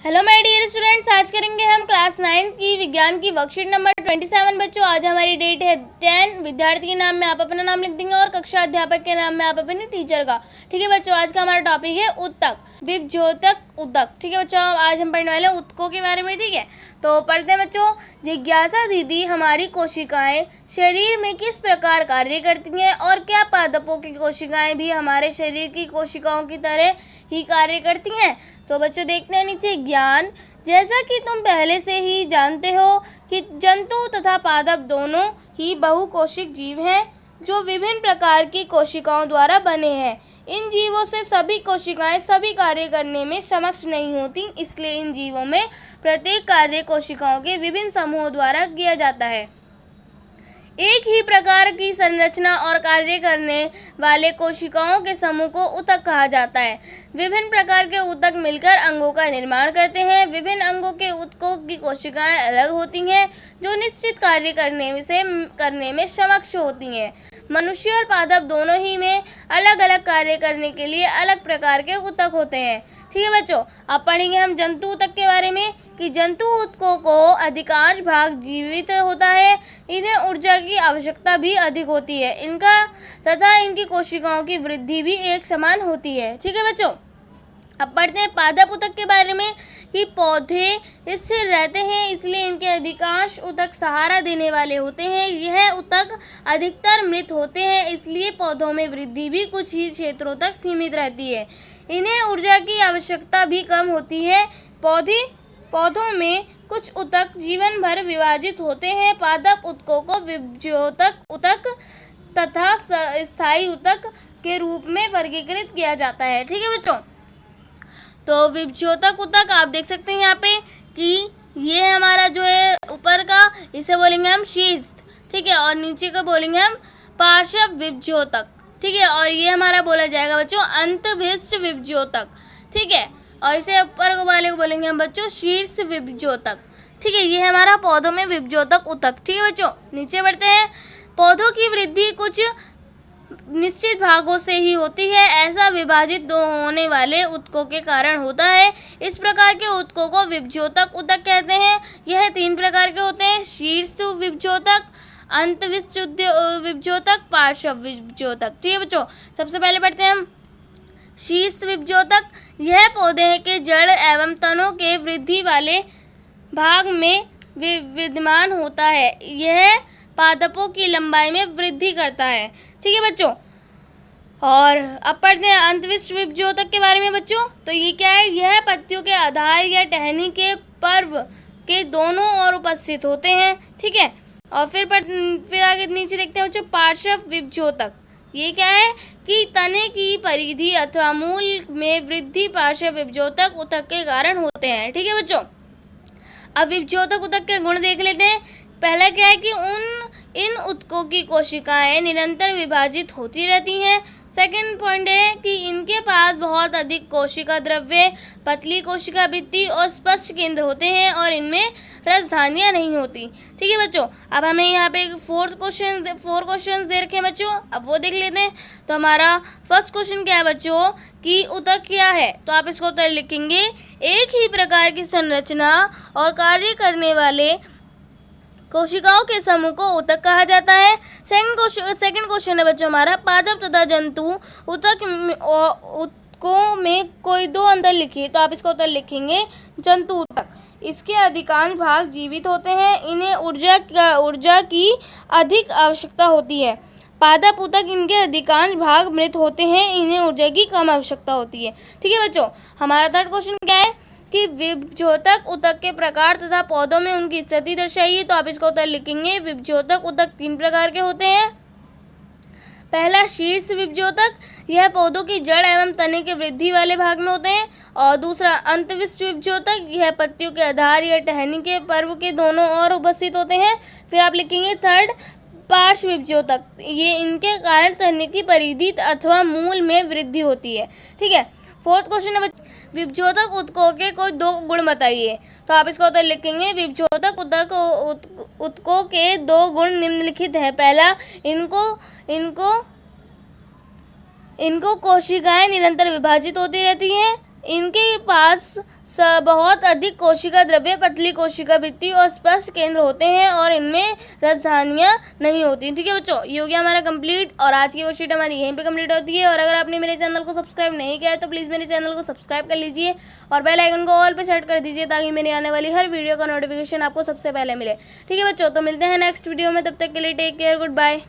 Hello my dear students, आज करेंगे हम क्लास 9 की विज्ञान की वर्कशीट नंबर 27। बच्चों, आज हमारी डेट है 10। विद्यार्थी के नाम में आप अपना नाम लिख देंगे और कक्षा अध्यापक के नाम में आप अपने टीचर का। ठीक है बच्चों, आज का हमारा टॉपिक है उत्तक, विभज्योतक, उतक। ठीक है बच्चों, आज हम पढ़ने वाले हैं उत्तकों के बारे में। ठीक है, तो पढ़ते हैं बच्चों। जिज्ञासा दीदी, हमारी कोशिकाएं शरीर में किस प्रकार कार्य करती हैं और क्या पादपों की कोशिकाएं भी हमारे शरीर की कोशिकाओं की तरह ही कार्य करती हैं? तो बच्चों देखते हैं नीचे। ज्ञान, जैसा कि तुम पहले से ही जानते हो कि जंतु तथा पादप दोनों ही बहुकोशिक जीव हैं जो विभिन्न प्रकार की कोशिकाओं द्वारा बने हैं। इन जीवों से सभी कोशिकाएं सभी कार्य करने में सक्षम नहीं होती, इसलिए इन जीवों में प्रत्येक कार्य कोशिकाओं के विभिन्न समूहों द्वारा किया जाता है। एक ही प्रकार की संरचना और कार्य करने वाले कोशिकाओं के समूह को उतक कहा जाता है। विभिन्न प्रकार के उतक मिलकर अंगों का निर्माण करते हैं। विभिन्न अंगों के उतकों की कोशिकाएं अलग होती हैं जो निश्चित कार्य करने में सक्षम होती हैं। मनुष्य और पादप दोनों ही में अलग अलग कार्य करने के लिए अलग प्रकार के उतक होते हैं। ठीक है बच्चों, अब पढ़ेंगे हम जंतु उतक के बारे में कि जंतु उतकों को अधिकांश भाग जीवित होता है। इन्हें ऊर्जा की आवश्यकता भी अधिक होती है। इनकी कोशिकाओं की वृद्धि भी एक समान होती है। ठीक है बच्चों, अब पढ़ते हैं पादप उतक के बारे में कि पौधे स्थिर रहते हैं, इसलिए इनके अधिकांश उतक सहारा देने वाले होते हैं। यह उतक अधिकतर मृत होते हैं, इसलिए पौधों में वृद्धि भी कुछ ही क्षेत्रों तक सीमित रहती है। इन्हें ऊर्जा की आवश्यकता भी कम होती है। पौधों में कुछ उतक जीवन भर विभाजित होते हैं। पादप उतकों को विभज्योतक उतक तथा स्थायी उतक के रूप में वर्गीकृत किया जाता है। ठीक है बच्चों, तो विभज्योतक उतक आप देख सकते हैं यहाँ पे कि ये हमारा जो है ऊपर का, इसे बोलेंगे हम शीर्ष। ठीक है, और नीचे का बोलेंगे हम पार्श्व विभज्योतक। ठीक है, और ये हमारा बोला जाएगा बच्चों अंतविष्ट विभज्योतक। ठीक है, और इसे ऊपर वाले को बोलेंगे हम बच्चों शीर्ष विभज्योतक। ठीक है, ये हमारा पौधों में विभज्योतक उतक। ठीक है बच्चों, नीचे बढ़ते हैं। पौधों की वृद्धि कुछ निश्चित भागों से ही होती है। ऐसा विभाजित दो होने वाले उतकों के कारण होता है। इस प्रकार के उतकों को विभज्योतक उतक कहते हैं। यह 3 प्रकार के होते हैं: शीर्ष विभज्योतक, अंतविष्ट विभज्योतक, पार्श्व विभज्योतक। ठीक है बच्चों, सबसे पहले पढ़ते हैं हम शीर्ष विभज्योतक। यह पौधे के जड़ एवं तनों के वृद्धि वाले भाग में विद्यमान होता है। यह पादपों की लंबाई में वृद्धि करता है। ठीक है बच्चों, और अब पढ़ते हैं अंतविष्ट विभज्योतक के बारे में बच्चों। तो ये क्या है? यह पत्तियों के आधार या टहनी के पर्व के दोनों ओर उपस्थित होते हैं। ठीक है, और फिर आगे नीचे देखते हैं बच्चों पार्श्व विभज्योतक। ये क्या है कि तने की परिधि अथवा मूल में वृद्धि पार्श्व विभज्योतक उतक के कारण होते हैं। ठीक है बच्चों, अब विभज्योतक उतक के गुण देख लेते हैं। पहला क्या है कि इन उतकों की कोशिकाएं निरंतर विभाजित होती रहती हैं। सेकंड पॉइंट है कि इनके पास बहुत अधिक कोशिका द्रव्य, पतली कोशिका भित्ति और स्पष्ट केंद्र होते हैं और इनमें रसधानियां नहीं होती। ठीक है बच्चों, अब हमें यहाँ पे 4 क्वेश्चन दे रखे हैं बच्चों, अब वो देख लेते हैं। तो हमारा फर्स्ट क्वेश्चन क्या है बच्चों कि उतक क्या है? तो आप इसको उत्तर लिखेंगे एक ही प्रकार की संरचना और कार्य करने वाले कोशिकाओं के समूह को उतक कहा जाता है। सेकंड क्वेश्चन है बच्चों हमारा पादप तथा जंतु उतकों में कोई 2 अंतर लिखिए। तो आप इसका उत्तर लिखेंगे जंतु उतक। इसके अधिकांश भाग जीवित होते हैं, इन्हें ऊर्जा की अधिक आवश्यकता होती है। पादप उतक, इनके अधिकांश भाग मृत होते हैं, इन्हें ऊर्जा की कम आवश्यकता होती है। ठीक है बच्चों, हमारा थर्ड क्वेश्चन क्या है कि विभज्योतक उतक के प्रकार तथा पौधों में उनकी स्थिति दर्शाइए। तो आप इसका उत्तर लिखेंगे विभज्योतक उतक 3 प्रकार के होते हैं। पहला शीर्ष विभज्योतक, यह पौधों की जड़ एवं तने के वृद्धि वाले भाग में होते हैं। और दूसरा अंतविष्ट विभज्योतक, यह पत्तियों के आधार या टहनी के पर्व के दोनों ओर उपस्थित होते हैं। फिर आप लिखेंगे थर्ड पार्श्व विभज्योतक, ये इनके कारण तने की परिधि अथवा मूल में वृद्धि होती है। ठीक है, फोर्थ क्वेश्चन है विभज्योतक उतकों के कोई 2 गुण बताइए। तो आप इसका उत्तर लिखेंगे विभज्योतक उतकों के 2 गुण निम्नलिखित है। पहला, इनको कोशिकाएं निरंतर विभाजित होती रहती हैं। इनके पास बहुत अधिक कोशिका द्रव्य, पतली कोशिका भित्ति और स्पष्ट केंद्र होते हैं और इनमें राजधानियाँ नहीं होती। ठीक है बच्चों, ये हो गया हमारा कंप्लीट और आज की वर्कशीट हमारी यहीं पे कंप्लीट होती है। और अगर आपने मेरे चैनल को सब्सक्राइब नहीं किया है तो प्लीज़ मेरे चैनल को सब्सक्राइब कर लीजिए और बेल आइकन को ऑल पे सेट कर दीजिए ताकि मेरी आने वाली हर वीडियो का नोटिफिकेशन आपको सबसे पहले मिले। ठीक है बच्चों, तो मिलते हैं नेक्स्ट वीडियो में, तब तक के लिए टेक केयर, गुड बाय।